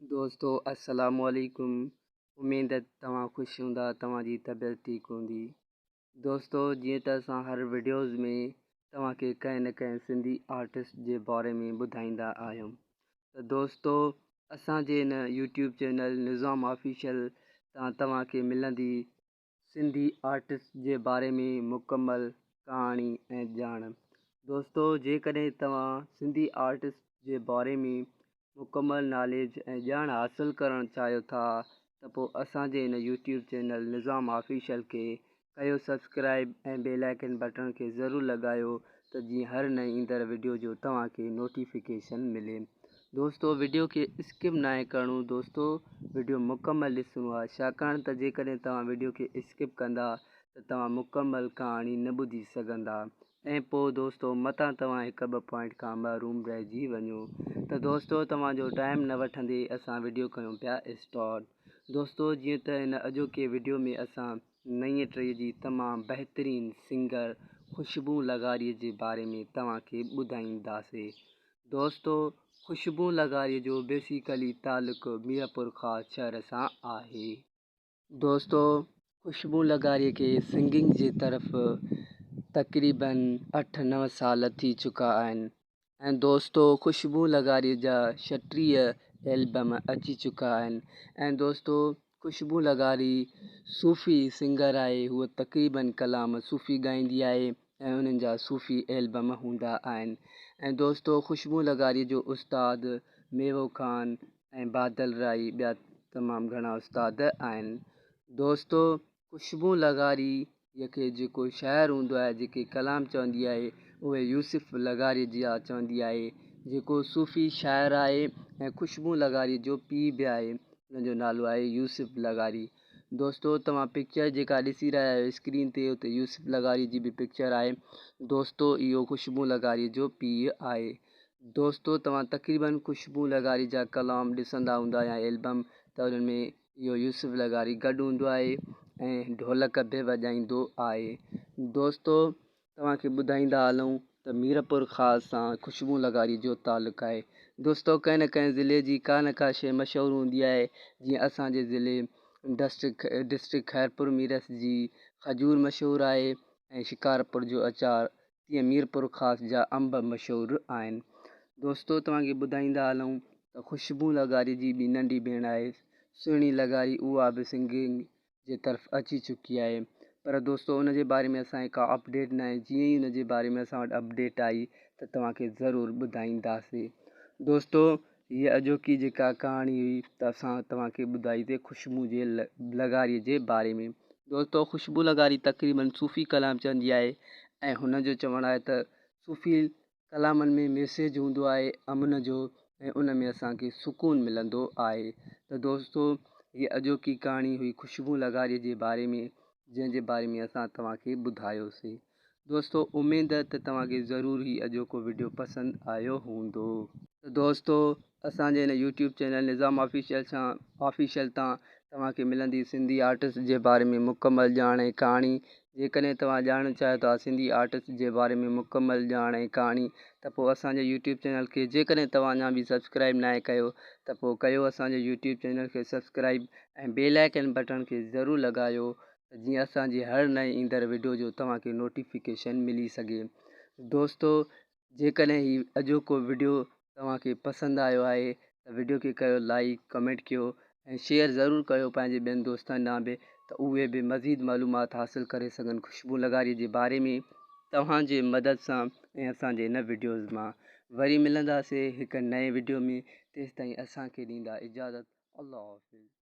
दोस्तों अस्सलाम वालेकुम। उम्मीद है तव्हां ख़ुशि हूंदा, तव्हांजी तबियत ठीक हूंदी। दोस्तों जीअं त असां हर वीडियोज़ में तव्हांखे कंहिं न कंहिं सिंधी आर्टिस्ट जे बारे में ॿुधाईंदा आहियूं। त दोस्तों असांजे हिन यूट्यूब चैनल निज़ाम ऑफिशियल तां तव्हांखे मिलंदी सिंधी आर्टिस्ट जे बारे में मुकमल कहाणी ऐं ॼाण। दोस्तों जेकॾहिं तव्हां सिंधी आर्टिस्ट जे बारे में मुकमल नॉलेज ऐं ॼाण हासिलु करणु चाहियो था त पोइ असांजे हिन यूट्यूब चैनल निज़ाम ऑफिशियल खे कयो सब्सक्राइब ऐं बेल आइकन बटन खे ज़रूरु लॻायो त जीअं हर नई ईंदड़ वीडियो जो तव्हांखे नोटिफिकेशन मिले। दोस्तों वीडियो खे स्किप न आहे करिणो। दोस्तों वीडियो मुकमल ॾिसणो आहे, छाकाणि त जेकॾहिं तव्हां वीडियो खे स्किप कंदा त तव्हां मुकमल कहाणी न ॿुधी सघंदा ऐं पोइ दोस्तों मतां तव्हां हिकु ॿ पॉइंट खां महरूम रहिजी वञो। त दोस्तों तव्हांजो टाइम न वठंदे असां वीडियो कयूं पिया स्टार्ट। दोस्तों जीअं त हिन अॼोके वीडियो में असां नईं टीह जी तमामु बहितरीनु सिंगर ख़ुशबू लगारीअ जे बारे में तव्हांखे ॿुधाईंदासीं। दोस्तों ख़ुशबू लगारीअ जो बेसिकली तालुक़ु मीरपुर ख़ासि शहर सां आहे। दोस्तों ख़ुशबू लगारीअ खे सिंगिंग जे तरफ़ तक़रीबन 8-9 साल थी चुका आहिनि ऐं दोस्तों ख़ुशबू लगारीअ जा 36 एल्बम अची चुका आहिनि ऐं दोस्तों ख़ुशबू लगारी सूफ़ी सिंगर आहे। हूअ तक़रीबन कलाम सूफ़ी ॻाईंदी आहे ऐं उन्हनि जा सूफ़ी एल्बम हूंदा आहिनि ऐं दोस्तों ख़ुशबू लगारीअ जो उस्ताद मेवो ख़ान ऐं बादल राई ॿिया तमामु घणा उस्ताद आहिनि। दोस्तों ख़ुशबू लगारी खे जेको शाइरु हूंदो आहे, जेके कलाम चवंदी आहे, उहे यूसुफ लगारी जा चवंदी आहे, जेको सूफ़ी शाइरु आहे ऐं ख़ुशबू लगारी जो पीउ बि आहे। हुनजो नालो आहे यूसुफ लगारी। दोस्तों तव्हां पिक्चर जेका ॾिसी रहिया आहियो स्क्रीन ते, उते यूसुफ लगारी जी बि पिक्चर आहे। दोस्तों इहो ख़ुशबू लगारी जो पीउ आहे। दोस्तों तव्हां तक़रीबन ख़ुशबू लगारी जा कलाम ॾिसंदा हूंदा या एल्बम, त उन्हनि में इहो यूसुफ लगारी गॾु हूंदो आहे ऐं ढोलक बि वॼाईंदो आहे। दोस्तों तव्हांखे ॿुधाईंदा हलूं त मीरपुर ख़ासि सां ख़ुशबू लगारी जो तालुक़ु आहे। दोस्तों कंहिं न कंहिं ज़िले जी का न का शइ मशहूरु हूंदी आहे। जीअं असांजे ज़िले डिस्ट्रिक्ट खैरपुर मीरस जी खजूर मशहूरु आहे ऐं शिकारपुर जो अचार, तीअं मीरपुर ख़ासि जा अंब मशहूरु आहिनि। दोस्तों तव्हांखे ॿुधाईंदा हलूं त ख़ुशबू लगारी जी ॿी नंढी भेण आहे सुहिणी लगारी, उहा बि सिंगिंग जे तरफ़ अची चुकी आहे। पर दोस्तों उनजे बारे में असांखे का अपडेट न आहे। जीअं ई उनजे बारे में असां वटि अपडेट आई त तव्हांखे ज़रूरु ॿुधाईंदासीं। दोस्तों हीअ अॼोकी जेका कहाणी हुई त असां तव्हांखे ॿुधाईसीं ख़ुशबू जे लगारीअ जे बारे में। दोस्तों ख़ुशबू लगारी तक़रीबन सूफ़ी कलाम चवंदी आहे ऐं हुनजो चवणु आहे त सूफ़ी कलामनि में मैसेज हूंदो आहे अमन जो ऐं उन में असांखे सुकून मिलंदो आहे। त दोस्तों हीअ अॼोकी कहाणी हुई ख़ुशबू लगारीअ जे बारे में, जंहिंजे बारे में असां तव्हांखे ॿुधायोसीं। दोस्तों उमेद है त तव्हांखे ज़रूरु ई अॼोको वीडियो पसंदि आयो हूंदो। त दोस्तों असांजे हिन यूट्यूब चैनल निज़ाम ऑफिशियल तां तव्हांखे मिलंदी सिंधी आर्टिस्ट जे बारे में मुकमल ॼाण ऐं कहाणी। जेकॾहिं तव्हां ॼाणणु चाहियो था सिंधी आर्टिस्ट जे बारे में मुकमल ॼाण ऐं कहाणी, त पोइ असांजे यूट्यूब चैनल खे जेकॾहिं तव्हां अञा बि सब्सक्राइब न आहे कयो त पोइ कयो असांजे यूट्यूब चैनल खे सब्सक्राइब ऐं बेल आइकन बटन खे ज़रूरु लॻायो त जीअं असांजी हर नई ईंदड़ वीडियो जो तव्हांखे नोटिफिकेशन मिली सघे। दोस्तों जेकॾहिं हीउ अॼोको वीडियो तव्हांखे पसंदि आयो आहे त वीडियो खे कयो लाइक, कमेंट कयो ऐं शेयर ज़रूरु कयो पंहिंजे ॿियनि दोस्तनि ॾांहुं बि, त उहे बि मज़ीद मालूमात हासिलु करे सघनि ख़ुशबू लगारीअ जे बारे में तव्हांजे मदद सां ऐं असांजे हिन वीडियोज़ मां। वरी मिलंदासीं हिकु नए वीडियो में, तेसिताईं असांखे ॾींदा इजाज़त। अल्लाह हाफ़िज़।